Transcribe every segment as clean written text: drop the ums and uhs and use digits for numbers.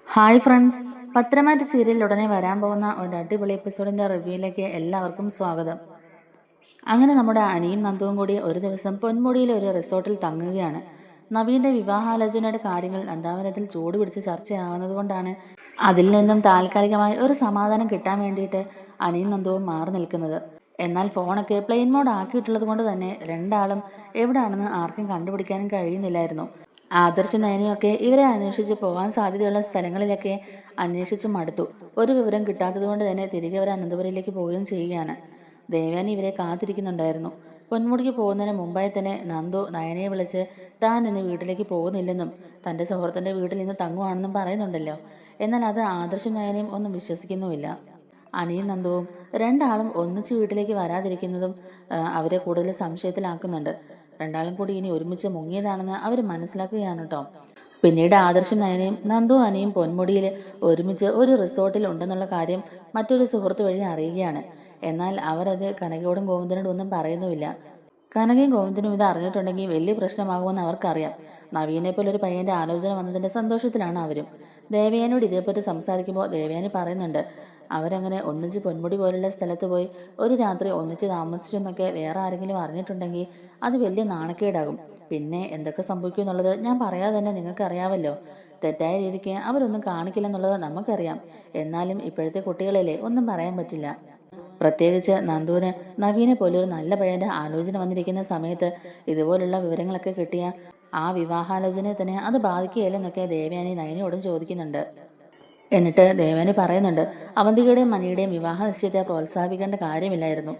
Hi friends, പത്രമാറ്റ് സീരിയലിൽ ഉടനെ വരാൻ പോകുന്ന ഒരു അടിപൊളി എപ്പിസോഡിൻ്റെ റിവ്യൂയിലേക്ക് എല്ലാവർക്കും സ്വാഗതം. അങ്ങനെ നമ്മുടെ അനിയും നന്ദുവും കൂടി ഒരു ദിവസം പൊന്മുടിയിലെ ഒരു റിസോർട്ടിൽ തങ്ങുകയാണ്. നവീൻ്റെ വിവാഹാലോചനയുടെ കാര്യങ്ങൾ നന്ദാവനത്തിൽ ചൂടുപിടിച്ച് ചർച്ചയാകുന്നത് കൊണ്ടാണ് അതിൽ നിന്നും താൽക്കാലികമായി ഒരു സമാധാനം കിട്ടാൻ വേണ്ടിയിട്ട് അനിയും നന്ദുവും മാറി നിൽക്കുന്നത്. എന്നാൽ ഫോണൊക്കെ പ്ലെയിൻ മോഡ് ആക്കിയിട്ടുള്ളത് കൊണ്ട് തന്നെ രണ്ടാളും എവിടെയാണെന്ന് ആർക്കും കണ്ടുപിടിക്കാനും കഴിയുന്നില്ലായിരുന്നു. ആദർശ് നയനയൊക്കെ ഇവരെ അന്വേഷിച്ച് പോകാൻ സാധ്യതയുള്ള സ്ഥലങ്ങളിലൊക്കെ അന്വേഷിച്ചു മടുത്തു. ഒരു വിവരം കിട്ടാത്തത് കൊണ്ട് തന്നെ തിരികെ അവർ അനന്തപുരയിലേക്ക് പോവുകയും ചെയ്യുകയാണ്. ദേവയാനി ഇവരെ കാത്തിരിക്കുന്നുണ്ടായിരുന്നു. പൊന്മുടിക്ക് പോകുന്നതിന് മുമ്പായി തന്നെ നന്ദു നയനയെ വിളിച്ച് താൻ ഇന്ന് വീട്ടിലേക്ക് പോകുന്നില്ലെന്നും തൻ്റെ സുഹൃത്തിൻ്റെ വീട്ടിൽ നിന്ന് തങ്ങുവാണെന്നും പറയുന്നുണ്ടല്ലോ. എന്നാൽ അത് ആദർശും നയനയും ഒന്നും വിശ്വസിക്കുന്നുമില്ല. അനിയും നന്ദുവും രണ്ടാളും ഒന്നിച്ച് വീട്ടിലേക്ക് വരാതിരിക്കുന്നതും അവരെ കൂടുതൽ സംശയത്തിലാക്കുന്നുണ്ട്. രണ്ടാളും കൂടി ഇനി ഒരുമിച്ച് മുങ്ങിയതാണെന്ന് അവർ മനസ്സിലാക്കുകയാണ് കേട്ടോ. പിന്നീട് ആദർശം നയനയും നന്ദു അനിയും പൊന്മുടിയിൽ ഒരുമിച്ച് ഒരു റിസോർട്ടിൽ ഉണ്ടെന്നുള്ള കാര്യം മറ്റൊരു സുഹൃത്ത് വഴി അറിയുകയാണ്. എന്നാൽ അവരത് കനകയോടും ഗോവിന്ദനോടും ഒന്നും പറയുന്നുമില്ല. കനകയും ഗോവിന്ദനും ഇത് അറിഞ്ഞിട്ടുണ്ടെങ്കിൽ വലിയ പ്രശ്നമാകുമെന്ന് അവർക്കറിയാം. നവീനെ പോലെ ഒരു പയ്യന്റെ ആലോചന വന്നതിന്റെ സന്തോഷത്തിലാണ് അവരും. ദേവയാനിയോട് ഇതേപ്പറ്റി സംസാരിക്കുമ്പോൾ ദേവയാനി പറയുന്നുണ്ട്, അവരങ്ങനെ ഒന്നിച്ച് പൊന്മുടി പോലുള്ള സ്ഥലത്ത് പോയി ഒരു രാത്രി ഒന്നിച്ച് താമസിച്ചെന്നൊക്കെ വേറെ ആരെങ്കിലും അറിഞ്ഞിട്ടുണ്ടെങ്കിൽ അത് വലിയ നാണക്കേടാകും. പിന്നെ എന്തൊക്കെ സംഭവിക്കും എന്നുള്ളത് ഞാൻ പറയാതെ തന്നെ നിങ്ങൾക്ക് അറിയാമല്ലോ. തെറ്റായ രീതിക്ക് അവരൊന്നും കാണിക്കില്ലെന്നുള്ളത് നമുക്കറിയാം. എന്നാലും ഇപ്പോഴത്തെ കുട്ടികളല്ലേ, ഒന്നും പറയാൻ പറ്റില്ല. പ്രത്യേകിച്ച് നന്ദുവിന് നവീനെ പോലൊരു നല്ല പയ്യന്റെ ആലോചന വന്നിരിക്കുന്ന സമയത്ത് ഇതുപോലുള്ള വിവരങ്ങളൊക്കെ കിട്ടിയ ആ വിവാഹാലോചനയെ തന്നെ അത് ബാധിക്കുകയില്ലെന്നൊക്കെ ദേവയാനി നയനയോടും ചോദിക്കുന്നുണ്ട്. എന്നിട്ട് ദേവയാനി പറയുന്നുണ്ട്, അവന്തികയുടെയും മനിയുടെയും വിവാഹ നിശ്ചയത്തെ പ്രോത്സാഹിപ്പിക്കേണ്ട കാര്യമില്ലായിരുന്നു.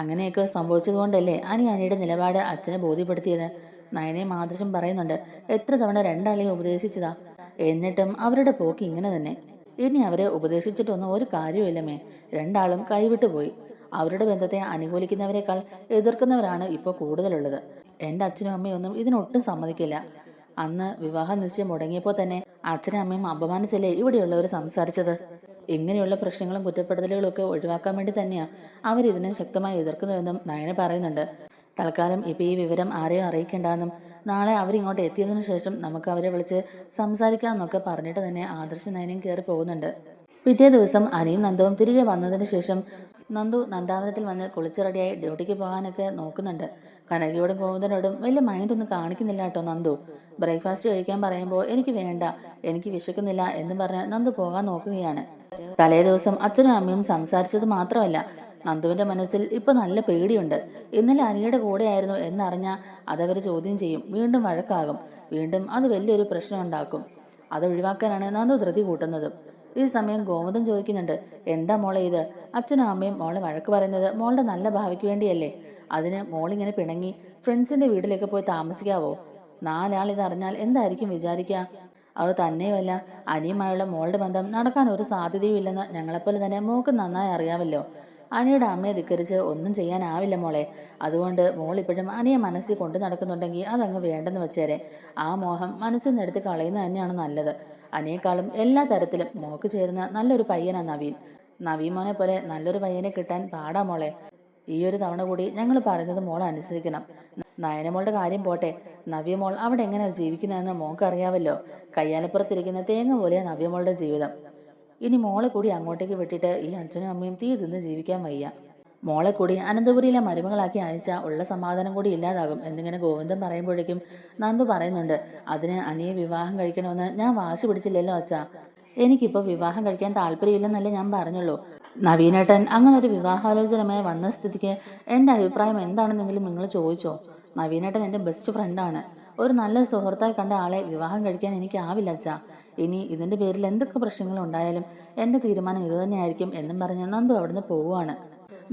അങ്ങനെയൊക്കെ സംഭവിച്ചതുകൊണ്ടല്ലേ അനിയുടെ നിലപാട് അച്ഛനെ ബോധ്യപ്പെടുത്തിയത്. നയനയും ആദർശം പറയുന്നുണ്ട്, എത്ര തവണ രണ്ടാളെയും ഉപദേശിച്ചതാ, എന്നിട്ടും അവരുടെ പോക്ക് ഇങ്ങനെ തന്നെ. ഇനി അവരെ ഉപദേശിച്ചിട്ടൊന്നും ഒരു കാര്യമില്ലമേ. രണ്ടാളും കൈവിട്ടു പോയി. അവരുടെ ബന്ധത്തെ അനുകൂലിക്കുന്നവരെക്കാൾ എതിർക്കുന്നവരാണ് ഇപ്പോൾ കൂടുതലുള്ളത്. എൻ്റെ അച്ഛനും അമ്മയും ഒന്നും ഇതിനൊട്ടും സമ്മതിക്കില്ല. അന്ന് വിവാഹ നിശ്ചയം മുടങ്ങിയപ്പോൾ തന്നെ അച്ഛനും അമ്മയും അപമാനിച്ചല്ലേ ഇവിടെയുള്ളവർ സംസാരിച്ചത്. ഇങ്ങനെയുള്ള പ്രശ്നങ്ങളും കുറ്റപ്പെടുത്തലുകളും ഒക്കെ ഒഴിവാക്കാൻ വേണ്ടി തന്നെയാ അവരിതിനെ ശക്തമായി എതിർക്കുന്നതെന്നും നയന പറയുന്നുണ്ട്. തൽക്കാലം ഇപ്പം ഈ വിവരം ആരെയും അറിയിക്കേണ്ടെന്നും നാളെ അവരിങ്ങോട്ട് എത്തിയതിനു ശേഷം നമുക്ക് അവരെ വിളിച്ച് സംസാരിക്കാമെന്നൊക്കെ പറഞ്ഞിട്ട് തന്നെ ആദർശ നയനയും കയറി പോകുന്നുണ്ട്. പിറ്റേ ദിവസം അനിയും നന്ദുവും തിരികെ വന്നതിന് ശേഷം നന്ദു നന്ദാവനത്തിൽ വന്ന് കുളിച്ച് റെഡിയായി ഡ്യൂട്ടിക്ക് പോകാനൊക്കെ നോക്കുന്നുണ്ട്. കനകയോടും ഗോവിന്ദനോടും വലിയ മൈൻഡൊന്നും കാണിക്കുന്നില്ല കേട്ടോ നന്ദു. ബ്രേക്ക്ഫാസ്റ്റ് കഴിക്കാൻ പറയുമ്പോൾ എനിക്ക് വേണ്ട, എനിക്ക് വിശക്കുന്നില്ല എന്ന് പറഞ്ഞ് നന്ദു പോകാൻ നോക്കുകയാണ്. തലേ ദിവസം അച്ഛനും അമ്മയും സംസാരിച്ചത് മാത്രമല്ല, നന്ദുവിന്റെ മനസ്സിൽ ഇപ്പൊ നല്ല പേടിയുണ്ട്. ഇന്നലെ അനിയുടെ കൂടെയായിരുന്നു എന്നറിഞ്ഞാൽ അതവർ ചോദ്യം ചെയ്യും, വീണ്ടും വഴക്കാകും, വീണ്ടും അത് വലിയൊരു പ്രശ്നം ഉണ്ടാക്കും. അത് ഒഴിവാക്കാനാണ് നന്ദു ധൃതി കൂട്ടുന്നത്. ഈ സമയം ഗോവിന്ദൻ ചോദിക്കുന്നുണ്ട്, എന്താ മോളെ ഇത്? അച്ഛനും അമ്മയും മോളെ വഴക്ക് പറയുന്നത് മോളുടെ നല്ല ഭാവിക്ക് വേണ്ടിയല്ലേ? അതിന് മോളിങ്ങനെ പിണങ്ങി ഫ്രണ്ട്സിന്റെ വീട്ടിലേക്ക് പോയി താമസിക്കാവോ? നാലാൾ ഇതറിഞ്ഞാൽ എന്തായിരിക്കും വിചാരിക്കുക? അത് തന്നെയുമല്ല, അനിയുമായുള്ള മോളുടെ ബന്ധം നടക്കാൻ ഒരു സാധ്യതയും ഇല്ലെന്ന് ഞങ്ങളെപ്പോലെ തന്നെ മോൾക്ക് നന്നായി അറിയാമല്ലോ. അനിയുടെ അമ്മയെ ധിക്കരിച്ച് ഒന്നും ചെയ്യാനാവില്ല മോളെ. അതുകൊണ്ട് മോൾ ഇപ്പോഴും അനിയെ മനസ്സിൽ കൊണ്ടു നടക്കുന്നുണ്ടെങ്കിൽ അതങ്ങ് വേണ്ടെന്ന് വെച്ചേരെ. ആ മോഹം മനസ്സിൽ നിന്ന് എടുത്ത് കളയുന്നത് തന്നെയാണ് നല്ലത്. അനിയേക്കാളും എല്ലാ തരത്തിലും മോക്ക് ചേരുന്ന നല്ലൊരു പയ്യനാ നവീൻ. നവീൻ മോനെ പോലെ നല്ലൊരു പയ്യനെ കിട്ടാൻ പാടാ മോളെ. ഈ ഒരു തവണ കൂടി ഞങ്ങൾ പറയുന്നത് മോൾ അനുസരിക്കണം. നയനമോളുടെ കാര്യം പോട്ടെ, നവ്യമോൾ അവിടെ എങ്ങനെയാ ജീവിക്കുന്നതെന്ന് മോൾക്ക് അറിയാവല്ലോ. കയ്യാലപ്പുറത്തിരിക്കുന്ന തേങ്ങ പോലെയാ നവ്യമോളുടെ ജീവിതം. ഇനി മോളെ കൂടി അങ്ങോട്ടേക്ക് വിട്ടിട്ട് ഈ അച്ഛനും അമ്മയും തീ തിന്ന് ജീവിക്കാൻ വയ്യ. മോളെ കൂടി അനന്തപുരിയിലെ മരുമകളാക്കി അയച്ച ഉള്ള സമാധാനം കൂടി ഇല്ലാതാകും എന്നിങ്ങനെ ഗോവിന്ദൻ പറയുമ്പോഴേക്കും നന്ദു പറയുന്നുണ്ട്, അതിന് അനിയെ വിവാഹം കഴിക്കണമെന്ന് ഞാൻ വാശി പിടിച്ചില്ലല്ലോ അച്ഛാ. എനിക്കിപ്പോൾ വിവാഹം കഴിക്കാൻ താല്പര്യമില്ലെന്നല്ലേ ഞാൻ പറഞ്ഞുള്ളൂ. നവീനേട്ടൻ അങ്ങനെ ഒരു വിവാഹാലോചനമായി വന്ന സ്ഥിതിക്ക് എൻ്റെ അഭിപ്രായം എന്താണെന്നെങ്കിലും നിങ്ങൾ ചോദിച്ചോ? നവീനേട്ടൻ എൻ്റെ ബെസ്റ്റ് ഫ്രണ്ടാണ്. ഒരു നല്ല സുഹൃത്തായി കണ്ട ആളെ വിവാഹം കഴിക്കാൻ എനിക്കാവില്ല അച്ഛാ. ഇനി ഇതിൻ്റെ പേരിൽ എന്തൊക്കെ പ്രശ്നങ്ങൾ ഉണ്ടായാലും എൻ്റെ തീരുമാനം ഇതുതന്നെയായിരിക്കും എന്നും പറഞ്ഞ് നന്ദു അവിടുന്ന് പോവുകയാണ്.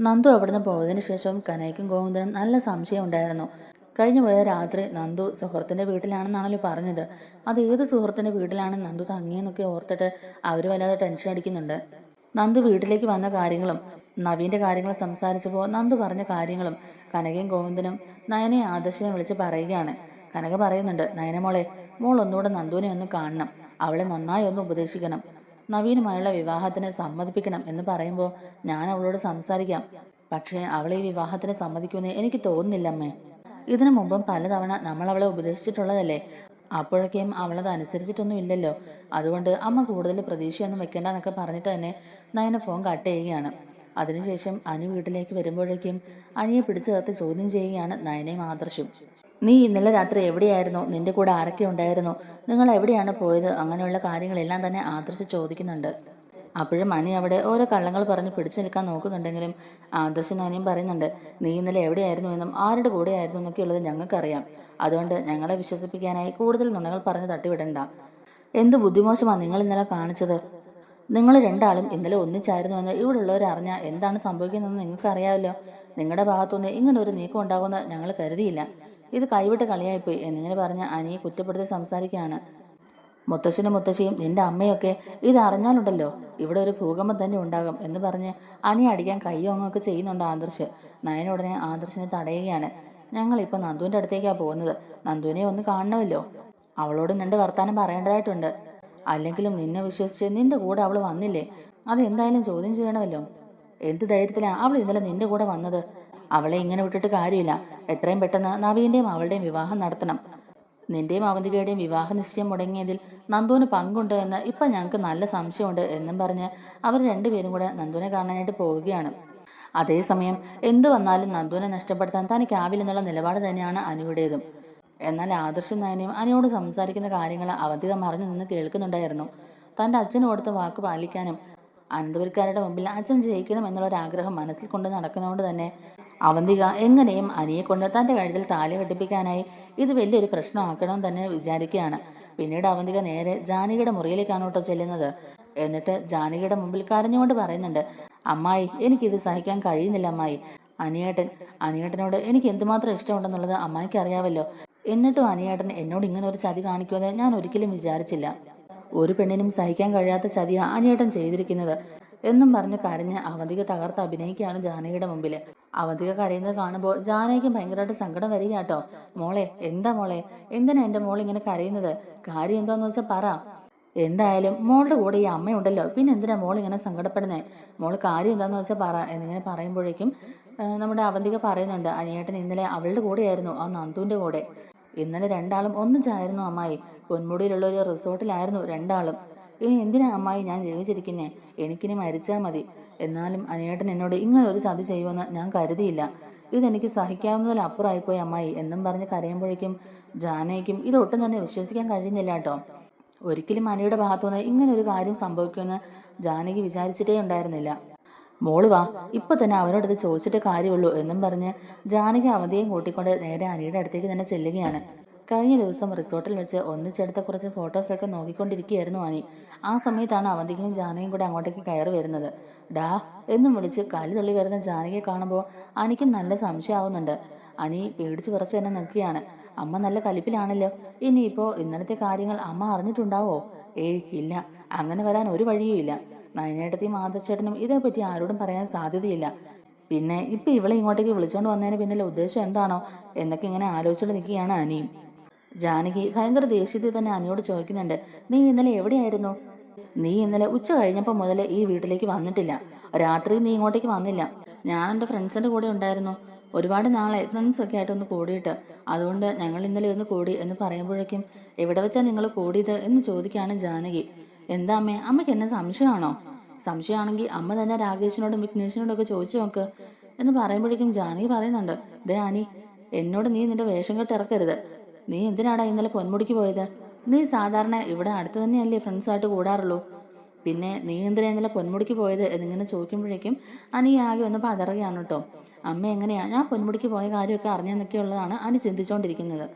നന്ദു അവിടുന്ന് പോയതിനു ശേഷം കനയ്ക്കും ഗോവിന്ദനും നല്ല സംശയം ഉണ്ടായിരുന്നു. കഴിഞ്ഞു പോയ രാത്രി നന്ദു സുഹൃത്തിൻ്റെ വീട്ടിലാണെന്നാണല്ലോ പറഞ്ഞത്. അത് ഏത് സുഹൃത്തിൻ്റെ വീട്ടിലാണ് നന്ദു തങ്ങിയെന്നൊക്കെ ഓർത്തിട്ട് അവർ വല്ലാതെ ടെൻഷൻ അടിക്കുന്നുണ്ട്. നന്ദു വീട്ടിലേക്ക് വന്ന കാര്യങ്ങളും നവീൻ്റെ കാര്യങ്ങൾ സംസാരിച്ചപ്പോൾ നന്ദു പറഞ്ഞ കാര്യങ്ങളും കനകയും ഗോവിന്ദനും നയനയെ ആദർശനെ വിളിച്ച് പറയുകയാണ്. കനക പറയുന്നുണ്ട്, നയനമോളെ, മോൾ ഒന്നുകൂടെ നന്ദുവിനെ ഒന്ന് കാണണം, അവളെ നന്നായി ഒന്ന് ഉപദേശിക്കണം, നവീനുമായുള്ള വിവാഹത്തിന് സമ്മതിപ്പിക്കണം എന്ന് പറയുമ്പോൾ ഞാൻ അവളോട് സംസാരിക്കാം. പക്ഷേ അവളെ ഈ വിവാഹത്തിന് സമ്മതിക്കുമെന്ന് എനിക്ക് തോന്നുന്നില്ല അമ്മേ. ഇതിനു മുമ്പും പലതവണ നമ്മൾ അവളെ ഉപദേശിച്ചിട്ടുള്ളതല്ലേ. അപ്പോഴൊക്കെയും അവളത് അനുസരിച്ചിട്ടൊന്നും ഇല്ലല്ലോ. അതുകൊണ്ട് അമ്മ കൂടുതൽ പ്രതീക്ഷയൊന്നും വെക്കേണ്ടെന്നൊക്കെ പറഞ്ഞിട്ട് തന്നെ നയന ഫോൺ കട്ട് ചെയ്യുകയാണ്. അതിനുശേഷം അനു വീട്ടിലേക്ക് വരുമ്പോഴേക്കും അനിയെ പിടിച്ചു നിർത്തി ചോദ്യം ചെയ്യുകയാണ് നയനയും ആദർശും. നീ ഇന്നലെ രാത്രി എവിടെയായിരുന്നു? നിന്റെ കൂടെ ആരൊക്കെ ഉണ്ടായിരുന്നു? നിങ്ങൾ എവിടെയാണ് പോയത്? അങ്ങനെയുള്ള കാര്യങ്ങളെല്ലാം തന്നെ ആദർശ് ചോദിക്കുന്നുണ്ട്. അപ്പോഴും അനി അവിടെ ഓരോ കള്ളങ്ങൾ പറഞ്ഞ് പിടിച്ചു നിൽക്കാൻ നോക്കുന്നുണ്ടെങ്കിലും ആദർശനും അനിയും പറയുന്നുണ്ട്, നീ ഇന്നലെ എവിടെയായിരുന്നു എന്നും ആരുടെ കൂടെ ആയിരുന്നു എന്നൊക്കെയുള്ളത് ഞങ്ങൾക്കറിയാം. അതുകൊണ്ട് ഞങ്ങളെ വിശ്വസിപ്പിക്കാനായി കൂടുതൽ നുണകൾ പറഞ്ഞ് തട്ടിവിടണ്ട. എന്ത് ബുദ്ധിമോശമാണ് നിങ്ങൾ ഇന്നലെ കാണിച്ചത്? നിങ്ങൾ രണ്ടാളും ഇന്നലെ ഒന്നിച്ചായിരുന്നുവെന്ന് ഇവിടെയുള്ളവർ അറിഞ്ഞാൽ എന്താണ് സംഭവിക്കുന്നതെന്ന് നിങ്ങൾക്ക് അറിയാമല്ലോ. നിങ്ങളുടെ ഭാഗത്തുനിന്ന് ഇങ്ങനെ ഒരു നീക്കം ഉണ്ടാകുമെന്ന് ഞങ്ങൾ കരുതിയില്ല. ഇത് കൈവിട്ട് കളിയായിപ്പോയി എന്നിങ്ങനെ പറഞ്ഞ് അനിയെ കുറ്റപ്പെടുത്തി സംസാരിക്കുകയാണ്. മുത്തശ്ശനും മുത്തശ്ശിയും നിന്റെ അമ്മയൊക്കെ ഇത് അറിഞ്ഞാലുണ്ടല്ലോ ഇവിടെ ഒരു ഭൂകമ്പം തന്നെ ഉണ്ടാകും എന്ന് പറഞ്ഞ് അനി അടിക്കാൻ കയ്യോങ്ങൊക്കെ ചെയ്യുന്നുണ്ട് ആദർശ്. നയന ഉടനെ ആദർശിനെ തടയുകയാണ്. ഞങ്ങളിപ്പോൾ നന്ദുവിൻ്റെ അടുത്തേക്കാണ് പോകുന്നത്. നന്ദുവിനെ ഒന്ന് കാണണമല്ലോ. അവളോടും രണ്ട് വർത്താനം പറയേണ്ടതായിട്ടുണ്ട്. അല്ലെങ്കിലും നിന്നെ വിശ്വസിച്ച് നിന്റെ കൂടെ അവൾ വന്നില്ലേ? അതെന്തായാലും ചോദ്യം ചെയ്യണമല്ലോ. എന്ത് ധൈര്യത്തിലാണ് അവൾ ഇന്നലെ നിന്റെ കൂടെ വന്നത്? അവളെ ഇങ്ങനെ വിട്ടിട്ട് കാര്യമില്ല. എത്രയും പെട്ടെന്ന് നവീന്റെയും അവളുടെയും വിവാഹം നടത്തണം. നിന്റെയും അവന്തികയുടെയും വിവാഹ നിശ്ചയം മുടങ്ങിയതിൽ നന്ദുവിന് പങ്കുണ്ട് എന്ന് ഇപ്പം ഞങ്ങൾക്ക് നല്ല സംശയമുണ്ട് എന്നും പറഞ്ഞ് അവർ രണ്ടുപേരും കൂടെ നന്ദുവിനെ കാണാനായിട്ട് പോവുകയാണ്. അതേസമയം എന്തു വന്നാലും നന്ദുവിനെ നഷ്ടപ്പെടുത്താൻ തനിക്കാവില്ലെന്നുള്ള നിലപാട് തന്നെയാണ് അനുയുടേതും. എന്നാൽ ആദർശം നയനയും അനുയോട് സംസാരിക്കുന്ന കാര്യങ്ങൾ അവന്തിക മറിഞ്ഞു നിന്ന് കേൾക്കുന്നുണ്ടായിരുന്നു. തൻ്റെ അച്ഛന് കൊടുത്ത വാക്ക് പാലിക്കാനും അനന്തപുരക്കാരുടെ മുമ്പിൽ അച്ഛൻ ജയിക്കണം എന്നുള്ളൊരാഗ്രഹം മനസ്സിൽ കൊണ്ട് നടക്കുന്നതുകൊണ്ട് തന്നെ അവന്തിക എങ്ങനെയും അനിയെ കൊണ്ട് തൻ്റെ കഴുത്തിൽ താലി കെട്ടിപ്പിക്കാനായി ഇത് വലിയൊരു പ്രശ്നമാക്കണമെന്ന് തന്നെ വിചാരിക്കുകയാണ്. പിന്നീട് അവന്തിക നേരെ ജാനകിയുടെ മുറിയിലേക്കാണ് കേട്ടോ ചെല്ലുന്നത്. എന്നിട്ട് ജാനകിയുടെ മുമ്പിൽ കരഞ്ഞുകൊണ്ട് പറയുന്നുണ്ട്, അമ്മായി എനിക്കിത് സഹിക്കാൻ കഴിയുന്നില്ല അമ്മായി. അനിയേട്ടനോട് എനിക്ക് എന്തുമാത്രം ഇഷ്ടമുണ്ടെന്നുള്ളത് അമ്മായിക്ക് അറിയാമല്ലോ. എന്നിട്ടും അനിയേട്ടൻ എന്നോട് ഇങ്ങനെ ഒരു ചതി കാണിക്കുമെന്ന് ഞാൻ ഒരിക്കലും വിചാരിച്ചില്ല. ഒരു പെണ്ണിനും സഹിക്കാൻ കഴിയാത്ത ചതിയാ അനിയേട്ടൻ ചെയ്തിരിക്കുന്നത് എന്നും പറഞ്ഞ് കരഞ്ഞ് അവന്തിക തകർത്ത് അഭിനയിക്കുകയാണ് ജാനകിയുടെ മുമ്പിൽ. അവന്തിക കരയുന്നത് കാണുമ്പോൾ ജാനകിക്ക് ഭയങ്കരമായിട്ട് സങ്കടം വരിക കേട്ടോ. മോളെ എന്താ മോളെ, എന്തിനാ എൻ്റെ മോൾ ഇങ്ങനെ കരയുന്നത്? കാര്യം എന്താന്ന് വെച്ചാൽ പറ. എന്തായാലും മോളുടെ കൂടെ ഈ അമ്മയുണ്ടല്ലോ, പിന്നെ എന്തിനാ മോൾ ഇങ്ങനെ സങ്കടപ്പെടുന്നേ? മോള് കാര്യം എന്താന്ന് വെച്ചാൽ പറ എന്നിങ്ങനെ പറയുമ്പോഴേക്കും നമ്മുടെ അവന്തിക പറയുന്നുണ്ട്, അനിയേട്ടൻ ഇന്നലെ അവളുടെ കൂടെയായിരുന്നു, ആ നന്ദുവിൻ്റെ കൂടെ. ഇന്നലെ രണ്ടാളും ഒന്നിച്ചായിരുന്നു അമ്മായി. പൊന്മുടിയിലുള്ള ഒരു റിസോർട്ടിലായിരുന്നു രണ്ടാളും. ഇനി എന്തിനാ അമ്മായി ഞാൻ ജീവിച്ചിരിക്കുന്നേ? എനിക്കിനി മരിച്ചാൽ മതി. എന്നാലും അനിയേട്ടൻ എന്നോട് ഇങ്ങനെ ഒരു ചതി ചെയ്യുമെന്ന് ഞാൻ കരുതിയില്ല. ഇതെനിക്ക് സഹിക്കാവുന്നതിലപ്പുറമായിപ്പോയി അമ്മായി എന്നും പറഞ്ഞ് കരയുമ്പോഴേക്കും ജാനകിക്കും ഇതൊട്ടും തന്നെ വിശ്വസിക്കാൻ കഴിയുന്നില്ല കേട്ടോ. ഒരിക്കലും അനിയുടെ ഭാഗത്തുനിന്ന് ഇങ്ങനെ ഒരു കാര്യം സംഭവിക്കുമെന്ന് ജാനകി വിചാരിച്ചിട്ടേ ഉണ്ടായിരുന്നില്ല. മോള് വാ, ഇപ്പൊ തന്നെ അവനോട് ഇത് ചോദിച്ചിട്ട് കാര്യമുള്ളൂ എന്നും പറഞ്ഞ് ജാനകി അവധിയും കൂട്ടിക്കൊണ്ട് നേരെ അനിയുടെ അടുത്തേക്ക് തന്നെ ചെല്ലുകയാണ്. കഴിഞ്ഞ ദിവസം റിസോർട്ടിൽ വെച്ച് ഒന്നിച്ചെടുത്ത കുറച്ച് ഫോട്ടോസൊക്കെ നോക്കിക്കൊണ്ടിരിക്കുകയായിരുന്നു അനി. ആ സമയത്താണ് അവന്തികയും ജാനകിയും കൂടെ അങ്ങോട്ടേക്ക് കയറി വരുന്നത്. ഡാ എന്നും വിളിച്ച് കാലി തുള്ളി വരുന്ന ജാനകിയെ കാണുമ്പോൾ അനിക്കും നല്ല സംശയമാവുന്നുണ്ട്. അനി പേടിച്ച് വിറച്ച് തന്നെ നിൽക്കുകയാണ്. അമ്മ നല്ല കലിപ്പിലാണല്ലോ. ഇനിയിപ്പോൾ ഇന്നലത്തെ കാര്യങ്ങൾ അമ്മ അറിഞ്ഞിട്ടുണ്ടാവോ? ഏയ് ഇല്ല, അങ്ങനെ വരാൻ ഒരു വഴിയുമില്ല. നയനേട്ടത്തിയും ആദർശേട്ടനും ഇതേപ്പറ്റി ആരോടും പറയാൻ സാധ്യതയില്ല. പിന്നെ ഇപ്പം ഇവളെ ഇങ്ങോട്ടേക്ക് വിളിച്ചോണ്ട് വന്നതിന് പിന്നിലെ ഉദ്ദേശം എന്താണോ എന്നൊക്കെ ഇങ്ങനെ ആലോചിച്ചുകൊണ്ട് നിൽക്കുകയാണ് അനിയും. ജാനകി ഭയങ്കര ദേഷ്യത്തിൽ തന്നെ അനിയോട് ചോദിക്കുന്നുണ്ട്, നീ ഇന്നലെ എവിടെയായിരുന്നു? നീ ഇന്നലെ ഉച്ച കഴിഞ്ഞപ്പോൾ മുതൽ ഈ വീട്ടിലേക്ക് വന്നിട്ടില്ല. രാത്രി നീ ഇങ്ങോട്ടേക്ക് വന്നില്ല. ഞാൻ എൻ്റെ ഫ്രണ്ട്സിൻ്റെ കൂടെ ഉണ്ടായിരുന്നു. ഒരുപാട് നാളെ ഫ്രണ്ട്സൊക്കെ ആയിട്ടൊന്ന് കൂടിയിട്ട്, അതുകൊണ്ട് ഞങ്ങൾ ഇന്നലെ ഒന്ന് കൂടി എന്ന് പറയുമ്പോഴേക്കും എവിടെ വെച്ചാൽ നിങ്ങൾ കൂടിയത് എന്ന് ചോദിക്കുകയാണ് ജാനകി. എന്താ അമ്മേ, അമ്മയ്ക്ക് എന്നെ സംശയമാണോ? സംശയമാണെങ്കിൽ അമ്മ തന്നെ രാകേഷിനോടും വിഘ്നേഷിനോടും ഒക്കെ ചോദിച്ചു നോക്ക് എന്ന് പറയുമ്പോഴേക്കും ജാനകി പറയുന്നുണ്ട്, ദേ അനി, എന്നോട് നീ നിന്റെ വേഷം കെട്ട് ഇറക്കരുത്. നീ എന്തിനാടാ ഇന്നലെ പൊന്മുടിക്ക് പോയത്? നീ സാധാരണ ഇവിടെ അടുത്ത് തന്നെയല്ലേ ഫ്രണ്ട്സായിട്ട് കൂടാറുള്ളൂ. പിന്നെ നീ എന്തിനാ ഇന്നലെ പൊന്മുടിക്ക് പോയത് എന്നിങ്ങനെ ചോദിക്കുമ്പോഴേക്കും അനി ആകെ ഒന്ന് പതറുകയാണ് കേട്ടോ. അമ്മ എങ്ങനെയാ ഞാൻ പൊന്മുടിക്ക് പോയ കാര്യമൊക്കെ അറിഞ്ഞെന്നൊക്കെയുള്ളതാണ് അനി ചിന്തിച്ചുകൊണ്ടിരിക്കുന്നത്.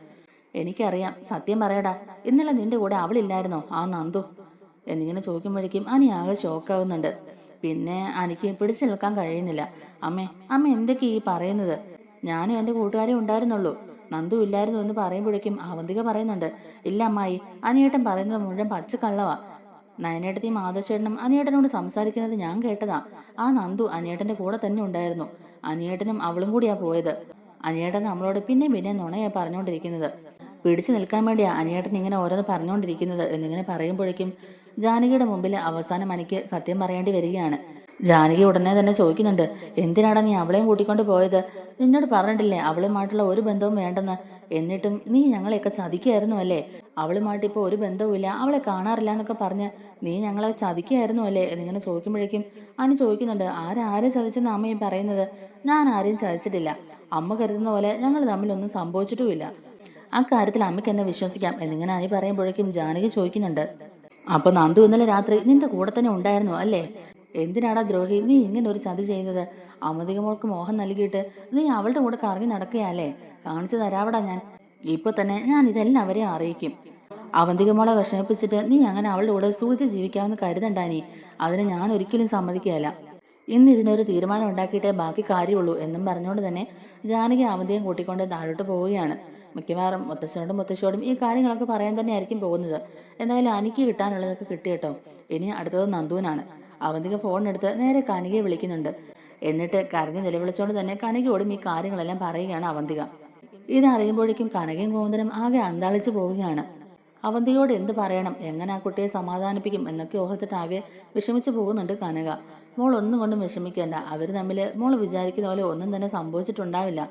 എനിക്കറിയാം, സത്യം പറയടാ, ഇന്നലെ നിന്റെ കൂടെ അവളില്ലായിരുന്നോ, ആ നന്ദു എന്നിങ്ങനെ ചോദിക്കുമ്പോഴേക്കും അനി ആകെ ഷോക്കാവുന്നുണ്ട്. പിന്നെ അനിക്ക് പിടിച്ചു നിൽക്കാൻ കഴിയുന്നില്ല. അമ്മ എന്തൊക്കെ ഈ പറയുന്നത്? ഞാനും എൻ്റെ കൂട്ടുകാരും ഉണ്ടായിരുന്നുള്ളൂ, നന്ദു ഇല്ലായിരുന്നു എന്ന് പറയുമ്പോഴേക്കും അവന്തിക പറയുന്നുണ്ട്, ഇല്ല അമ്മായി, അനിയേട്ടൻ പറയുന്നത് മുഴുവൻ പച്ചക്കള്ളവാ. നയനേട്ടത്തെയും ആദർശേട്ടനും അനിയേട്ടനോട് സംസാരിക്കുന്നത് ഞാൻ കേട്ടതാ. ആ നന്ദു അനിയേട്ടൻ്റെ കൂടെ തന്നെ ഉണ്ടായിരുന്നു. അനിയേട്ടനും അവളും കൂടിയാ പോയത്. അനിയേട്ടൻ നമ്മളോട് പിന്നെ നുണയാ പറഞ്ഞുകൊണ്ടിരിക്കുന്നത്. പിടിച്ചു നിൽക്കാൻ വേണ്ടിയാ അനിയേട്ടൻ ഇങ്ങനെ ഓരോന്ന് പറഞ്ഞുകൊണ്ടിരിക്കുന്നത് എന്നിങ്ങനെ പറയുമ്പോഴേക്കും ജാനകിയുടെ മുമ്പിൽ അവസാനം അനിക്ക് സത്യം പറയേണ്ടി വരികയാണ്. ജാനകി ഉടനെ തന്നെ ചോദിക്കുന്നുണ്ട്, എന്തിനാടാ നീ അവളെയും കൂട്ടിക്കൊണ്ട് പോയത്? നിന്നോട് പറഞ്ഞിട്ടില്ലേ അവളുമായിട്ടുള്ള ഒരു ബന്ധവും വേണ്ടെന്ന്? എന്നിട്ടും നീ ഞങ്ങളെയൊക്കെ ചതിക്കായിരുന്നു അല്ലേ? അവളുമായിട്ട് ഇപ്പോൾ ഒരു ബന്ധവുമില്ല, അവളെ കാണാറില്ല എന്നൊക്കെ പറഞ്ഞ് നീ ഞങ്ങളെ ചതിക്കായിരുന്നു അല്ലേ എന്നിങ്ങനെ ചോദിക്കുമ്പോഴേക്കും അനു ചോദിക്കുന്നുണ്ട്, ആരെ ചതിച്ചെന്ന് അമ്മയും പറയുന്നത്? ഞാൻ ആരെയും ചതിച്ചിട്ടില്ല. അമ്മ കരുതുന്ന പോലെ ഞങ്ങൾ തമ്മിലൊന്നും സംഭവിച്ചിട്ടുമില്ല. ആ കാര്യത്തിൽ അമ്മയ്ക്ക് എന്നെ വിശ്വസിക്കാം എന്നിങ്ങനെ അനു പറയുമ്പോഴേക്കും ജാനകി ചോദിക്കുന്നുണ്ട്, അപ്പൊ നന്ദു ഇന്നലെ രാത്രി നിന്റെ കൂടെ തന്നെ ഉണ്ടായിരുന്നു അല്ലേ? എന്തിനാടാ ദ്രോഹി നീ ഇങ്ങനെ ഒരു ചതി ചെയ്യുന്നത്? അമതിക മോൾക്ക് മോഹം നൽകിയിട്ട് നീ അവളുടെ കൂടെ കറങ്ങി നടക്കുകയല്ലേ? കാണിച്ചു തരാവടാ ഞാൻ. ഇപ്പൊ തന്നെ ഞാൻ ഇതെല്ലാം അവരെ അറിയിക്കും. അവന്തിക മോളെ വിഷമിപ്പിച്ചിട്ട് നീ അങ്ങനെ അവളുടെ കൂടെ സൂചിച്ച് ജീവിക്കാമെന്ന് കരുതണ്ടാനി. അതിന് ഞാൻ ഒരിക്കലും സമ്മതിക്കുകയല്ല. ഇന്ന് ഇതിനൊരു തീരുമാനം ഉണ്ടാക്കിയിട്ടേ ബാക്കി കാര്യമുള്ളൂ എന്നും പറഞ്ഞുകൊണ്ട് തന്നെ ജാനകി അവന്തിയും കൂട്ടിക്കൊണ്ട് താഴോട്ട് പോവുകയാണ്. മിക്കവാറും മുത്തശ്ശിയോടും ഈ കാര്യങ്ങളൊക്കെ പറയാൻ തന്നെ ആയിരിക്കും പോകുന്നത്. എന്തായാലും എനിക്ക് കിട്ടാനുള്ളതൊക്കെ കിട്ടി കേട്ടോ. ഇനി അടുത്തത് നന്ദുവിനാണ്. അവന്തിക ഫോണെടുത്ത് നേരെ കനികയെ വിളിക്കുന്നുണ്ട്. എന്നിട്ട് കരഞ്ഞ് നിലവിളിച്ചോണ്ട് തന്നെ കനകയോടും ഈ കാര്യങ്ങളെല്ലാം പറയുകയാണ് അവന്തിക. ഇതറിയുമ്പോഴേക്കും കനകയും ഗോവിന്ദനും ആകെ അന്താളിച്ചു പോവുകയാണ്. അവന്തികയോട് എന്ത് പറയണം, എങ്ങനെ ആ കുട്ടിയെ സമാധാനിപ്പിക്കും എന്നൊക്കെ ഓർത്തിട്ട് ആകെ വിഷമിച്ചു പോകുന്നുണ്ട് കനക. മോൾ ഒന്നും കൊണ്ടും വിഷമിക്കേണ്ട. അവർ തമ്മിൽ മോൾ വിചാരിക്കുന്ന പോലെ ഒന്നും തന്നെ സംഭവിച്ചിട്ടുണ്ടാവില്ല.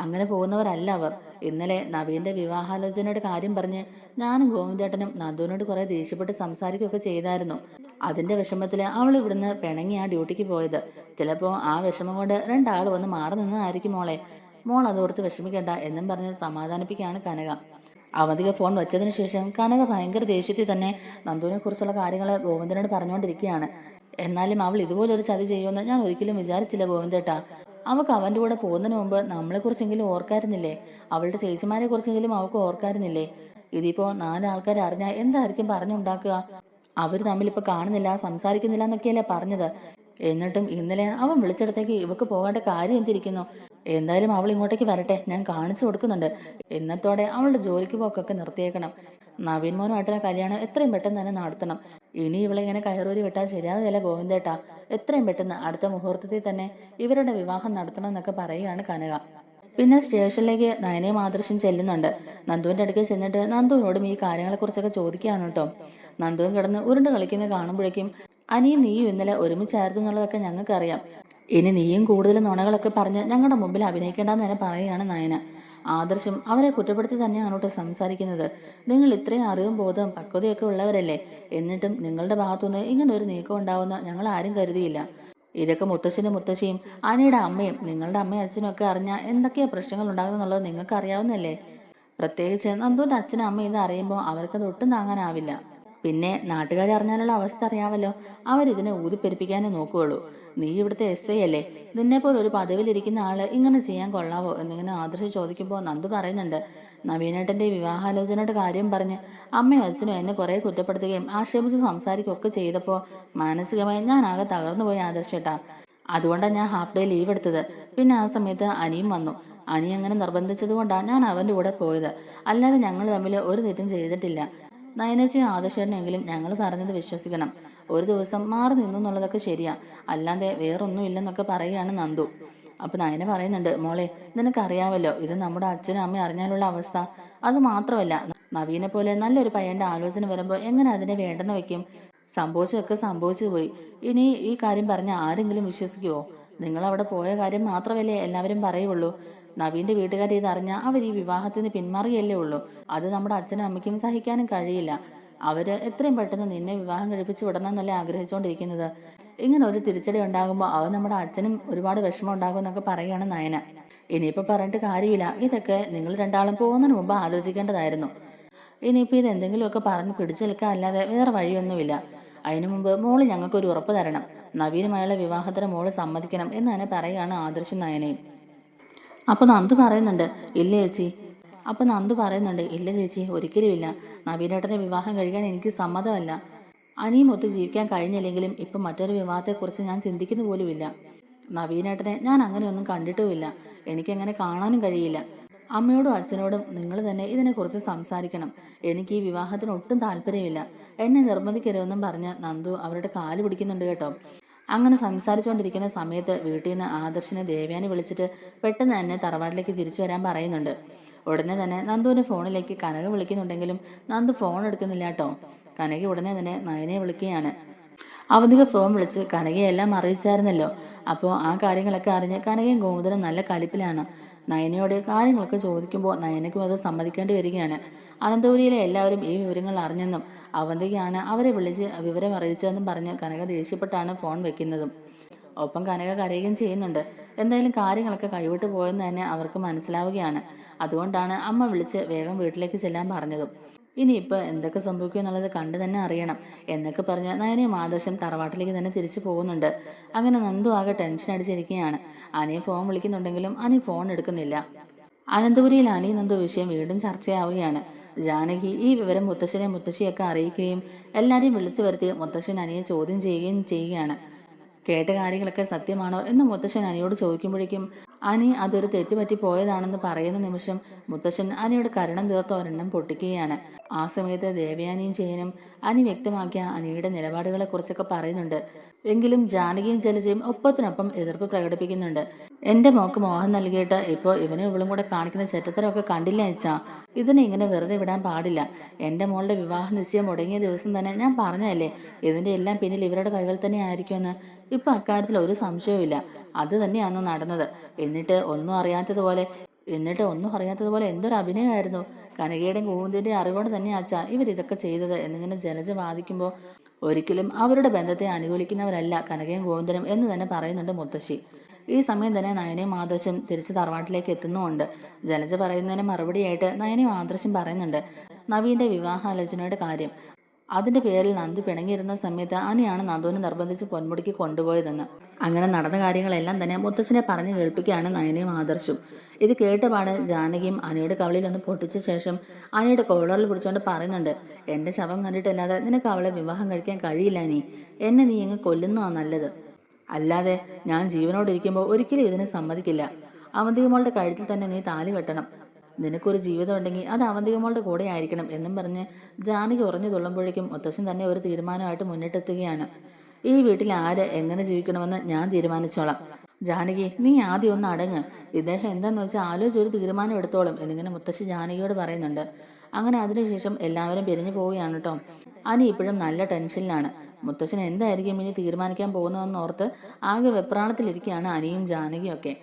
അങ്ങനെ പോകുന്നവരല്ല അവർ. ഇന്നലെ നവീന്റെ വിവാഹാലോചനയുടെ കാര്യം പറഞ്ഞ് ഞാനും ഗോവിന്ദേട്ടനും നന്ദുവിനോട് കുറെ ദേഷ്യപ്പെട്ട് സംസാരിക്കുകയൊക്കെ ചെയ്തായിരുന്നു. അതിന്റെ വിഷമത്തില് അവൾ ഇവിടുന്ന് പിണങ്ങി ആ ഡ്യൂട്ടിക്ക് പോയത്. ചിലപ്പോ ആ വിഷമം കൊണ്ട് രണ്ടാൾ വന്ന് മാറി നിന്നതായിരിക്കും മോളെ. മോൾ അതോർത്ത് വിഷമിക്കേണ്ട എന്നും പറഞ്ഞ് സമാധാനിപ്പിക്കുകയാണ് കനക. അവധിക ഫോൺ വെച്ചതിന് ശേഷം കനക ഭയങ്കര ദേഷ്യത്തിൽ തന്നെ നന്ദുവിനെ കുറിച്ചുള്ള കാര്യങ്ങൾ ഗോവിന്ദനോട് പറഞ്ഞുകൊണ്ടിരിക്കുകയാണ്. എന്നാലും അവൾ ഇതുപോലൊരു ചതി ചെയ്യുമെന്ന് ഞാൻ ഒരിക്കലും വിചാരിച്ചില്ല ഗോവിന്ദേട്ടാ. അവൾക്ക് അവന്റെ കൂടെ പോകുന്നതിന് മുമ്പ് നമ്മളെ കുറിച്ചെങ്കിലും ഓർക്കായിരുന്നില്ലേ? അവളുടെ ചേച്ചിമാരെ കുറിച്ചെങ്കിലും അവൾക്ക് ഓർക്കായിരുന്നില്ലേ? ഇതിപ്പോ 4 ആൾക്കാർ അറിഞ്ഞാൽ എന്തായിരിക്കും പറഞ്ഞുണ്ടാക്കുക? അവർ തമ്മിലിപ്പോ കാണുന്നില്ല, സംസാരിക്കുന്നില്ല എന്നൊക്കെയല്ലേ പറഞ്ഞത്. എന്നിട്ടും ഇന്നലെ അവൻ വിളിച്ചിടത്തേക്ക് ഇവക്ക് പോകേണ്ട കാര്യം എന്തിരിക്കുന്നു? എന്തായാലും അവൾ ഇങ്ങോട്ടേക്ക് വരട്ടെ, ഞാൻ കാണിച്ചു കൊടുക്കുന്നുണ്ട്. ഇന്നത്തോടെ അവളുടെ ജോലിക്ക് പോക്കൊക്കെ നിർത്തിയേക്കണം. നവീൻ മോനുമായിട്ടുള്ള കല്യാണം എത്രയും പെട്ടെന്ന് തന്നെ നടത്തണം. ഇനി ഇവളെ ഇങ്ങനെ കയറൂരി വിട്ടാൽ ശരിയാകുകയല്ല ഗോവിന്ദേട്ടാ. എത്രയും പെട്ടെന്ന് അടുത്ത മുഹൂർത്തത്തിൽ തന്നെ ഇവരുടെ വിവാഹം നടത്തണം എന്നൊക്കെ പറയുകയാണ് കനക. പിന്നെ സ്റ്റേഷനിലേക്ക് നയനയും ആദർശം ചെല്ലുന്നുണ്ട്. നന്ദുവിന്റെ അടുക്കൽ ചെന്നിട്ട് നന്ദുവിനോടും ഈ കാര്യങ്ങളെക്കുറിച്ചൊക്കെ ചോദിക്കുകയാണ് കേട്ടോ. നന്ദുവും കിടന്ന് ഉരുണ്ട് കളിക്കുന്നത് കാണുമ്പോഴേക്കും അനിയും നീയും ഇന്നലെ ഒരുമിച്ചായിരുന്നു എന്നുള്ളതൊക്കെ ഞങ്ങൾക്കറിയാം. ഇനി നീയും കൂടുതൽ നുണകളൊക്കെ പറഞ്ഞ് ഞങ്ങളുടെ മുമ്പിൽ അഭിനയിക്കേണ്ടെന്ന് തന്നെ പറയുകയാണ് നയന. ആദർശം അവരെ കുറ്റപ്പെടുത്തി തന്നെയാണ് കേട്ടോ സംസാരിക്കുന്നത്. നിങ്ങൾ ഇത്രയും അറിവും ബോധവും പക്വതയൊക്കെ ഉള്ളവരല്ലേ? എന്നിട്ടും നിങ്ങളുടെ ഭാഗത്തുനിന്ന് ഇങ്ങനെ ഒരു നീക്കം ഉണ്ടാവുന്ന ഞങ്ങൾ ആരും കരുതിയില്ല. ഇതൊക്കെ മുത്തശ്ശനും മുത്തശ്ശിയും അനിയുടെ അമ്മയും നിങ്ങളുടെ അമ്മയും അച്ഛനും ഒക്കെ അറിഞ്ഞാൽ എന്തൊക്കെയാ പ്രശ്നങ്ങൾ ഉണ്ടാകുന്നുള്ളത് നിങ്ങൾക്ക് അറിയാവുന്നല്ലേ? പ്രത്യേകിച്ച് നന്ദുവിന്റെ അച്ഛനും അമ്മയും ഇത് അറിയുമ്പോൾ അവർക്കത് ഒട്ടും താങ്ങാനാവില്ല. പിന്നെ നാട്ടുകാരെ അറിഞ്ഞാലുള്ള അവസ്ഥ അറിയാമല്ലോ. അവരിതിനെ ഊതിപ്പെരിപ്പിക്കാനേ നോക്കുകയുള്ളൂ. നീ ഇവിടുത്തെ SI അല്ലേ? നിന്നെപ്പോലെ ഒരു പദവിയിലിരിക്കുന്ന ആള് ഇങ്ങനെ ചെയ്യാൻ കൊള്ളാവോ എന്നിങ്ങനെ ആദർശം ചോദിക്കുമ്പോൾ നന്ദു പറയുന്നുണ്ട്, നവീനേട്ടന്റെ വിവാഹാലോചനയുടെ കാര്യം പറഞ്ഞ് അമ്മയും അച്ഛനും എന്നെ കുറെ കുറ്റപ്പെടുത്തുകയും ആക്ഷേപിച്ച് സംസാരിക്കുകയൊക്കെ ചെയ്തപ്പോൾ മാനസികമായി ഞാൻ ആകെ തകർന്നുപോയി ആദർശേട്ടാ. അതുകൊണ്ടാണ് ഞാൻ ഹാഫ് ഡേ ലീവ് എടുത്തത്. പിന്നെ ആ സമയത്ത് അനിയും വന്നു. അനി അങ്ങനെ നിർബന്ധിച്ചത് കൊണ്ടാണ് ഞാൻ അവന്റെ കൂടെ പോയത്. അല്ലാതെ ഞങ്ങൾ തമ്മിൽ ഒരു തെറ്റും ചെയ്തിട്ടില്ല. നയനച്ചയും ആദർശേട്ടനെങ്കിലും ഞങ്ങൾ പറഞ്ഞത് വിശ്വസിക്കണം. ഒരു ദിവസം മാറി നിന്നു എന്നുള്ളതൊക്കെ ശരിയാ, അല്ലാതെ വേറൊന്നും ഇല്ലെന്നൊക്കെ പറയുകയാണ് നന്ദു. അപ്പൊ നയന പറയുന്നുണ്ട്, മോളെ നിനക്കറിയാവല്ലോ ഇത് നമ്മുടെ അച്ഛനും അമ്മയും അറിഞ്ഞാലുള്ള അവസ്ഥ. അത് മാത്രമല്ല നവീനെ പോലെ നല്ലൊരു പയ്യന്റെ ആലോചന വരുമ്പോൾ എങ്ങനെ അതിനെ വേണ്ടെന്ന് വെക്കും? സംഭവിച്ചതൊക്കെ സംഭവിച്ചു പോയി. ഇനി ഈ കാര്യം പറഞ്ഞ ആരെങ്കിലും വിശ്വസിക്കുവോ? നിങ്ങൾ അവിടെ പോയ കാര്യം മാത്രമല്ലേ എല്ലാവരും പറയുള്ളൂ. നവീന്റെ വീട്ടുകാർ ഇതറിഞ്ഞാൽ അവർ ഈ വിവാഹത്തിന് പിന്മാറുകയല്ലേ ഉള്ളൂ. അത് നമ്മുടെ അച്ഛനും അമ്മയ്ക്കും സഹിക്കാനും കഴിയില്ല. അവര് എത്രയും പെട്ടെന്ന് നിന്നെ വിവാഹം കഴിപ്പിച്ചു വിടണം എന്നല്ലേ ആഗ്രഹിച്ചുകൊണ്ടിരിക്കുന്നത്. ഇങ്ങനെ ഒരു തിരിച്ചടി ഉണ്ടാകുമ്പോൾ അത് നമ്മുടെ അച്ഛനും ഒരുപാട് വിഷമം ഉണ്ടാകും എന്നൊക്കെ പറയുകയാണ് നയന. ഇനിയിപ്പോ പറഞ്ഞിട്ട് കാര്യമില്ല. ഇതൊക്കെ നിങ്ങൾ രണ്ടാളും പോകുന്നതിന് മുമ്പ് ആലോചിക്കേണ്ടതായിരുന്നു. ഇനിയിപ്പോ ഇത് എന്തെങ്കിലുമൊക്കെ പറഞ്ഞ് പിടിച്ചെടുക്കാൻ അല്ലാതെ വേറെ വഴിയൊന്നുമില്ല. അതിനു മുമ്പ് മോള് ഞങ്ങൾക്കൊരു ഉറപ്പ് തരണം. നവീനുമായുള്ള വിവാഹത്തിന് മോള് സമ്മതിക്കണം എന്ന് തന്നെ പറയുകയാണ് ആദർശം നയനയും. അപ്പൊ നന്ദു പറയുന്നുണ്ട്, ഇല്ല ചേച്ചി. ഇല്ല ചേച്ചി, ഒരിക്കലുമില്ല. നവീനേട്ടന്റെ വിവാഹം കഴിക്കാൻ എനിക്ക് സമ്മതമല്ല. അനിയും ഒത്ത് ജീവിക്കാൻ കഴിഞ്ഞില്ലെങ്കിലും ഇപ്പം മറ്റൊരു വിവാഹത്തെക്കുറിച്ച് ഞാൻ ചിന്തിക്കുന്നു പോലുമില്ല. നവീനേട്ടനെ ഞാൻ അങ്ങനെയൊന്നും കണ്ടിട്ടുമില്ല. എനിക്കങ്ങനെ കാണാനും കഴിയില്ല. അമ്മയോടും അച്ഛനോടും നിങ്ങൾ തന്നെ ഇതിനെക്കുറിച്ച് സംസാരിക്കണം. എനിക്ക് ഈ വിവാഹത്തിന് ഒട്ടും താല്പര്യമില്ല. എന്നെ നിർബന്ധിക്കരുതെന്നും പറഞ്ഞ് നന്ദു അവരുടെ കാല് പിടിക്കുന്നുണ്ട് കേട്ടോ. അങ്ങനെ സംസാരിച്ചുകൊണ്ടിരിക്കുന്ന സമയത്ത് വീട്ടിൽ നിന്ന് ആദർശിനെ ദേവയാനി വിളിച്ചിട്ട് പെട്ടെന്ന് തന്നെ തറവാട്ടിലേക്ക് തിരിച്ചു വരാൻ പറയുന്നുണ്ട്. ഉടനെ തന്നെ നന്ദുവിന്റെ ഫോണിലേക്ക് കനക വിളിക്കുന്നുണ്ടെങ്കിലും നന്ദു ഫോൺ എടുക്കുന്നില്ല കേട്ടോ. കനക ഉടനെ തന്നെ നയനെ വിളിക്കുകയാണ്. അവധിക ഫോൺ വിളിച്ച് കനകയെല്ലാം അറിയിച്ചായിരുന്നല്ലോ. അപ്പോൾ ആ കാര്യങ്ങളൊക്കെ അറിഞ്ഞ് കനകയും ഗോവിന്ദനും നല്ല കലിപ്പിലാണ്. നയനയോട് കാര്യങ്ങളൊക്കെ ചോദിക്കുമ്പോൾ നയനയ്ക്കും അത് സമ്മതിക്കേണ്ടി വരികയാണ്. അനന്തപുരിയിലെ എല്ലാവരും ഈ വിവരങ്ങൾ അറിഞ്ഞെന്നും അവന്തികയാണ് അവരെ വിളിച്ച് വിവരം അറിയിച്ചതെന്നും പറഞ്ഞ് കനക ദേഷ്യപ്പെട്ടാണ് ഫോൺ വെക്കുന്നതും. ഒപ്പം കനക കരയുകയും ചെയ്യുന്നുണ്ട്. എന്തായാലും കാര്യങ്ങളൊക്കെ കൈവിട്ട് പോയെന്ന് തന്നെ അവർക്ക് മനസ്സിലാവുകയാണ്. അതുകൊണ്ടാണ് അമ്മ വിളിച്ച് വേഗം വീട്ടിലേക്ക് ചെല്ലാൻ പറഞ്ഞതും. ഇനിയിപ്പോൾ എന്തൊക്കെ സംഭവിക്കും എന്നുള്ളത് കണ്ടു തന്നെ അറിയണം എന്നൊക്കെ പറഞ്ഞ് നയനയും ആദർശം തറവാട്ടിലേക്ക് തന്നെ തിരിച്ചു പോകുന്നുണ്ട്. അങ്ങനെ നന്ദു ആകെ ടെൻഷൻ അടിച്ചിരിക്കുകയാണ്. അനിയെ ഫോൺ വിളിക്കുന്നുണ്ടെങ്കിലും അനി ഫോൺ എടുക്കുന്നില്ല. അനന്തപുരിയിൽ അനി നന്ദു വിഷയം വീണ്ടും ചർച്ചയാവുകയാണ്. ജാനകി ഈ വിവരം മുത്തശ്ശനെ മുത്തശ്ശിയൊക്കെ അറിയിക്കുകയും എല്ലാവരെയും വിളിച്ചു വരുത്തി മുത്തശ്ശൻ അനിയെ ചോദ്യം ചെയ്യുകയും ചെയ്യുകയാണ്. കേട്ട കാര്യങ്ങളൊക്കെ സത്യമാണോ എന്ന് മുത്തശ്ശൻ അനിയോട് ചോദിക്കുമ്പോഴേക്കും അനി അതൊരു തെറ്റുപറ്റി പോയതാണെന്ന് പറയുന്ന നിമിഷം മുത്തശ്ശൻ അനിയുടെ കരണം തീർത്ത ഒരെണ്ണം പൊട്ടിക്കുകയാണ്. ആ സമയത്ത് ദേവയാനിയും ജയനും അനി വ്യക്തമാക്കിയ അനിയുടെ നിലപാടുകളെ കുറിച്ചൊക്കെ പറയുന്നുണ്ട്. എങ്കിലും ജാനകിയും ജലജയും ഒപ്പത്തിനൊപ്പം എതിർപ്പ് പ്രകടിപ്പിക്കുന്നുണ്ട്. എന്റെ മോക്ക് മോഹം നൽകിയിട്ട് ഇപ്പോൾ ഇവനും ഇവളും കൂടെ കാണിക്കുന്ന ചെറ്റത്തരമൊക്കെ കണ്ടില്ല അയച്ചാ. ഇതിനെ ഇങ്ങനെ വെറുതെ വിടാൻ പാടില്ല. എന്റെ മോളുടെ വിവാഹ നിശ്ചയം മുടങ്ങിയ ദിവസം തന്നെ ഞാൻ പറഞ്ഞതല്ലേ ഇതിന്റെ എല്ലാം പിന്നിൽ ഇവരുടെ കൈകൾ തന്നെ ആയിരിക്കുമെന്ന്. ഇപ്പൊ അക്കാര്യത്തിൽ ഒരു സംശയവുമില്ല. അത് തന്നെയാണോ നടന്നത്. എന്നിട്ട് ഒന്നും അറിയാത്തതുപോലെ എന്തൊരു അഭിനയമായിരുന്നു. കനകയുടെയും ഗോവിന്ദന്റെയും അറിവോടെ തന്നെ അച്ഛാ ഇവരിതൊക്കെ ചെയ്തത് എന്നിങ്ങനെ ജലജ വാദിക്കുമ്പോൾ ഒരിക്കലും അവരുടെ ബന്ധത്തെ അനുകൂലിക്കുന്നവരല്ല കനകയും ഗോവിന്ദനും എന്ന് തന്നെ പറയുന്നുണ്ട് മുത്തശ്ശി. ഈ സമയം തന്നെ നയനയും ആദർശം തിരിച്ച് തറവാട്ടിലേക്ക് എത്തുന്നുമുണ്ട്. ജലജ പറയുന്നതിന് മറുപടിയായിട്ട് നയനയും ആദർശം പറയുന്നുണ്ട് നവീന്റെ വിവാഹാലോചനയുടെ കാര്യം. അതിന്റെ പേരിൽ നന്ദു പിണങ്ങിയിരുന്ന സമയത്ത് അനിയാണ് നന്ദുവിനെ നിർബന്ധിച്ച് പൊന്മുടിക്ക് കൊണ്ടുപോയതെന്ന്. അങ്ങനെ നടന്ന കാര്യങ്ങളെല്ലാം തന്നെ മുത്തച്ഛനെ പറഞ്ഞു കേൾപ്പിക്കുകയാണ് നയനയും ആദർശും. ഇത് കേട്ടപാട് ജാനകിയും അനിയുടെ കവളിൽ ഒന്ന് പൊട്ടിച്ച ശേഷം അനിയുടെ കോളറിൽ പിടിച്ചുകൊണ്ട് പറയുന്നുണ്ട് എന്റെ ശവം കണ്ടിട്ടല്ലാതെ നിനക്ക് അവളെ വിവാഹം കഴിക്കാൻ കഴിയില്ല. എന്നെ നീ ഇങ്ങ് കൊല്ലുന്നതാ നല്ലത്. അല്ലാതെ ഞാൻ ജീവനോട് ഇരിക്കുമ്പോൾ ഒരിക്കലും ഇതിനെ സമ്മതിക്കില്ല. അവന്തികമോളുടെ കഴുത്തിൽ തന്നെ നീ താലി കെട്ടണം. നിനക്കൊരു ജീവിതം ഉണ്ടെങ്കിൽ അത് അവന്തികമോളുടെ കൂടെ ആയിരിക്കണം എന്നും പറഞ്ഞ് ജാനകി ഉറഞ്ഞു തുള്ളുമ്പോഴേക്കും മുത്തശ്ശൻ തന്നെ ഒരു തീരുമാനമായിട്ട് മുന്നിട്ടെത്തുകയാണ്. ഈ വീട്ടിൽ ആര് എങ്ങനെ ജീവിക്കണമെന്ന് ഞാൻ തീരുമാനിച്ചോളാം. ജാനകി നീ ആദ്യം ഒന്ന് അടങ്ങ്. ഇദ്ദേഹം എന്താന്ന് വെച്ചാൽ ആലോചിച്ചൊരു തീരുമാനം എടുത്തോളും എന്നിങ്ങനെ മുത്തശ്ശി ജാനകിയോട് പറയുന്നുണ്ട്. അങ്ങനെ അതിനുശേഷം എല്ലാവരും പിരിഞ്ഞു പോവുകയാണ് കേട്ടോ. അനി ഇപ്പോഴും നല്ല ടെൻഷനിലാണ്. മുത്തശ്ശൻ എന്തായിരിക്കും ഇനി തീരുമാനിക്കാൻ പോകുന്നതെന്ന് ഓർത്ത് ആകെ വെപ്രാളത്തിലിരിക്കുകയാണ് അനിയും ജാനകിയും ഒക്കെ.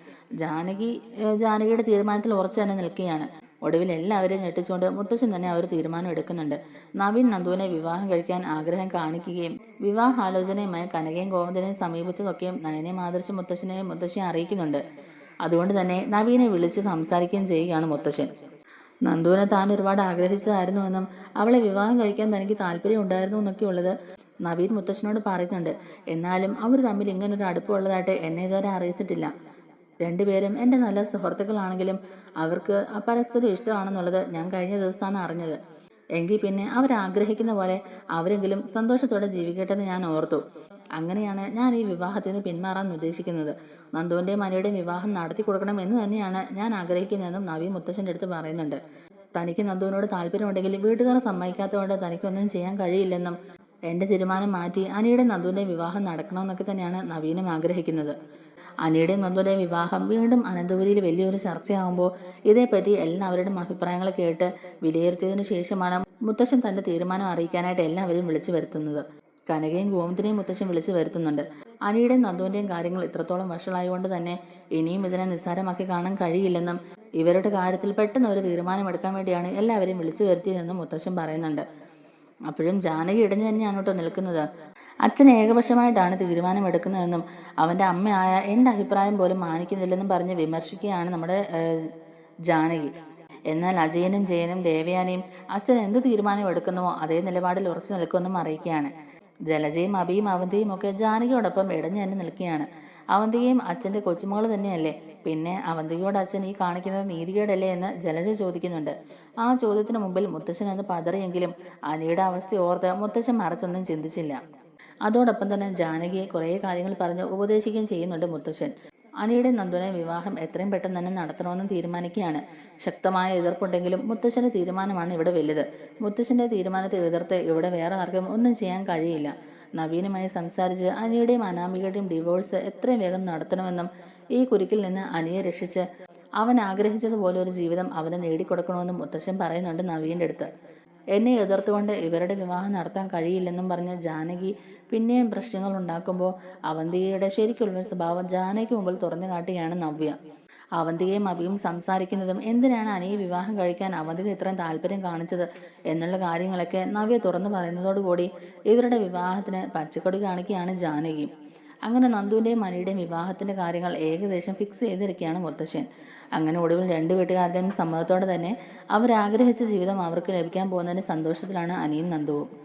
ജാനകിയുടെ തീരുമാനത്തിൽ ഉറച്ചു തന്നെ നിൽക്കുകയാണ്. ഒടുവിൽ എല്ലാവരെയും ഞെട്ടിച്ചുകൊണ്ട് മുത്തശ്ശൻ തന്നെ ഒരു തീരുമാനം എടുക്കുന്നുണ്ട്. നവീൻ നന്ദുവിനെ വിവാഹം കഴിക്കാൻ ആഗ്രഹം കാണിക്കുകയും വിവാഹാലോചനയുമായി കനകയും ഗോവിന്ദനെയും സമീപിച്ചതൊക്കെയും നയനയും ആദർശം മുത്തശ്ശനെയും മുത്തശ്ശിയെ അറിയിക്കുന്നുണ്ട്. അതുകൊണ്ട് തന്നെ നവീനെ വിളിച്ച് സംസാരിക്കുകയും ചെയ്യുകയാണ് മുത്തശ്ശൻ. നന്ദുവിനെ താൻ ഒരുപാട് ആഗ്രഹിച്ചതായിരുന്നുവെന്നും അവളെ വിവാഹം കഴിക്കാൻ തനിക്ക് താല്പര്യം ഉണ്ടായിരുന്നു എന്നൊക്കെ ഉള്ളത് നവീൻ മുത്തശ്ശനോട് പറയുന്നുണ്ട്. എന്നാലും അവർ തമ്മിൽ ഇങ്ങനൊരു അടുപ്പമുള്ളതായിട്ട് എന്നെ ഇതുവരെ അറിയിച്ചിട്ടില്ല. രണ്ടുപേരും എൻ്റെ നല്ല സുഹൃത്തുക്കളാണെങ്കിലും അവർക്ക് പരസ്പരം ഇഷ്ടമാണെന്നുള്ളത് ഞാൻ കഴിഞ്ഞ ദിവസമാണ് അറിഞ്ഞത്. എങ്കിൽ പിന്നെ അവരാഗ്രഹിക്കുന്ന പോലെ അവരെങ്കിലും സന്തോഷത്തോടെ ജീവിക്കട്ടെന്ന് ഞാൻ ഓർത്തു. അങ്ങനെയാണ് ഞാൻ ഈ വിവാഹത്തിൽ നിന്ന് പിന്മാറാൻ ഉദ്ദേശിക്കുന്നത്. നന്ദുവിൻ്റെയും അനിയുടെയും വിവാഹം നടത്തി കൊടുക്കണം എന്ന് തന്നെയാണ് ഞാൻ ആഗ്രഹിക്കുന്നതെന്നും നവീൻ മുത്തശ്ശൻ്റെ അടുത്ത് പറയുന്നുണ്ട്. തനിക്ക് നന്ദുവിനോട് താല്പര്യമുണ്ടെങ്കിൽ വീട്ടുകാർ സമ്മതിക്കാത്തതുകൊണ്ട് തനിക്കൊന്നും ചെയ്യാൻ കഴിയില്ലെന്നും എൻ്റെ തീരുമാനം മാറ്റി അനിയുടെ നന്ദുവിൻ്റെയും വിവാഹം നടക്കണമെന്നൊക്കെ തന്നെയാണ് നവീനും ആഗ്രഹിക്കുന്നത്. അനിയുടെയും നന്ദുവിൻ്റെയും വിവാഹം വീണ്ടും അനന്തപുരിയിൽ വലിയൊരു ചർച്ചയാകുമ്പോൾ ഇതേപ്പറ്റി എല്ലാവരുടെയും അഭിപ്രായങ്ങൾ കേട്ട് വിലയിരുത്തിയതിനു ശേഷമാണ് മുത്തശ്ശൻ തന്റെ തീരുമാനം അറിയിക്കാനായിട്ട് എല്ലാവരെയും വിളിച്ചു വരുത്തുന്നത്. കനകയും ഗോവിന്ദനെയും മുത്തശ്ശൻ വിളിച്ചു വരുത്തുന്നുണ്ട്. അനിയുടെയും നന്ദുവിൻ്റെയും കാര്യങ്ങൾ ഇത്രത്തോളം വഷളായതുകൊണ്ട് തന്നെ ഇനിയും ഇതിനെ നിസ്സാരമാക്കി കാണാൻ കഴിയില്ലെന്നും ഇവരുടെ കാര്യത്തിൽ പെട്ടെന്ന് ഒരു തീരുമാനമെടുക്കാൻ വേണ്ടിയാണ് എല്ലാവരെയും വിളിച്ചു വരുത്തിയതെന്നും മുത്തശ്ശൻ പറയുന്നുണ്ട്. അപ്പോഴും ജാനകി ഇടഞ്ഞു തന്നെയാണ് കേട്ടോ നിൽക്കുന്നത്. അച്ഛൻ ഏകപക്ഷമായിട്ടാണ് തീരുമാനമെടുക്കുന്നതെന്നും അവൻ്റെ അമ്മയായ എൻ്റെ അഭിപ്രായം പോലും മാനിക്കുന്നില്ലെന്നും പറഞ്ഞ് വിമർശിക്കുകയാണ് നമ്മുടെ ജാനകി. എന്നാൽ അജയനും ജയനും ദേവയാനിയും അച്ഛൻ എന്ത് തീരുമാനം എടുക്കുന്നുവോ അതേ നിലപാടിൽ ഉറച്ചു നിൽക്കുമെന്നും അറിയിക്കുകയാണ്. ജലജയും അഭിയും അവന്തിയും ഒക്കെ ജാനകിയോടൊപ്പം ഇടഞ്ഞു തന്നെ നിൽക്കുകയാണ്. അവന്തികയും അച്ഛൻ്റെ കൊച്ചുമകൾ തന്നെയല്ലേ, പിന്നെ അവന്തികയോട് അച്ഛൻ ഈ കാണിക്കുന്നത് നീതികേടല്ലേ എന്ന് ജലജ ചോദിക്കുന്നുണ്ട്. ആ ചോദ്യത്തിന് മുമ്പിൽ മുത്തശ്ശൻ എന്ന് പതറിയെങ്കിലും അനിയുടെ അവസ്ഥ ഓർത്ത് മുത്തശ്ശൻ മറച്ചൊന്നും ചിന്തിച്ചില്ല. അതോടൊപ്പം തന്നെ ജാനകിയെ കുറേ കാര്യങ്ങൾ പറഞ്ഞ് ഉപദേശിക്കുകയും ചെയ്യുന്നുണ്ട് മുത്തശ്ശൻ. അനിയുടെ നന്ദുവിനെ വിവാഹം എത്രയും പെട്ടെന്ന് തന്നെ നടത്തണമെന്ന് തീരുമാനിക്കുകയാണ്. ശക്തമായ എതിർപ്പുണ്ടെങ്കിലും മുത്തശ്ശന്റെ തീരുമാനമാണ് ഇവിടെ വലുത്. മുത്തശ്ശന്റെ തീരുമാനത്തെ എതിർത്ത് ഇവിടെ വേറെ ആർക്കും ഒന്നും ചെയ്യാൻ കഴിയില്ല. നവീനുമായി സംസാരിച്ച് അനിയുടെയും അനാമികയുടെയും ഡിവോഴ്സ് എത്രയും വേഗം നടത്തണമെന്നും ഈ കുരുക്കിൽ നിന്ന് അനിയെ രക്ഷിച്ച് അവൻ ആഗ്രഹിച്ചതുപോലെ ഒരു ജീവിതം അവന് നേടിക്കൊടുക്കണമെന്നും മുത്തശ്ശൻ പറയുന്നുണ്ട് നവീൻ്റെ അടുത്ത്. എന്നെ എതിർത്തുകൊണ്ട് ഇവരുടെ വിവാഹം നടത്താൻ കഴിയില്ലെന്നും പറഞ്ഞ് ജാനകി പിന്നെയും പ്രശ്നങ്ങൾ ഉണ്ടാക്കുമ്പോൾ അവന്തികയുടെ ശരിക്കുള്ള സ്വഭാവം ജാനകിക്ക് മുമ്പിൽ തുറന്നു കാട്ടുകയാണ് നവ്യ. അവന്തികയും അഭിയും സംസാരിക്കുന്നതും എന്തിനാണ് അനിയെ വിവാഹം കഴിക്കാൻ അവന്തിക ഇത്രയും താല്പര്യം കാണിച്ചത് എന്നുള്ള കാര്യങ്ങളൊക്കെ നവ്യ തുറന്നു പറയുന്നതോടുകൂടി ഇവരുടെ വിവാഹത്തിന് പച്ചക്കൊടി കാണിക്കുകയാണ് ജാനകി. അങ്ങനെ നന്ദുവിൻ്റെയും അനിയുടെയും വിവാഹത്തിന്റെ കാര്യങ്ങൾ ഏകദേശം ഫിക്സ് ചെയ്തിരിക്കുകയാണ് മുത്തശ്ശൻ. അങ്ങനെ ഒടുവിൽ രണ്ടു വീട്ടുകാരുടെയും സമ്മതത്തോടെ തന്നെ അവരാഗ്രഹിച്ച ജീവിതം അവർക്ക് ലഭിക്കാൻ പോകുന്നതിന് സന്തോഷത്തിലാണ് അനിയും നന്ദുവും.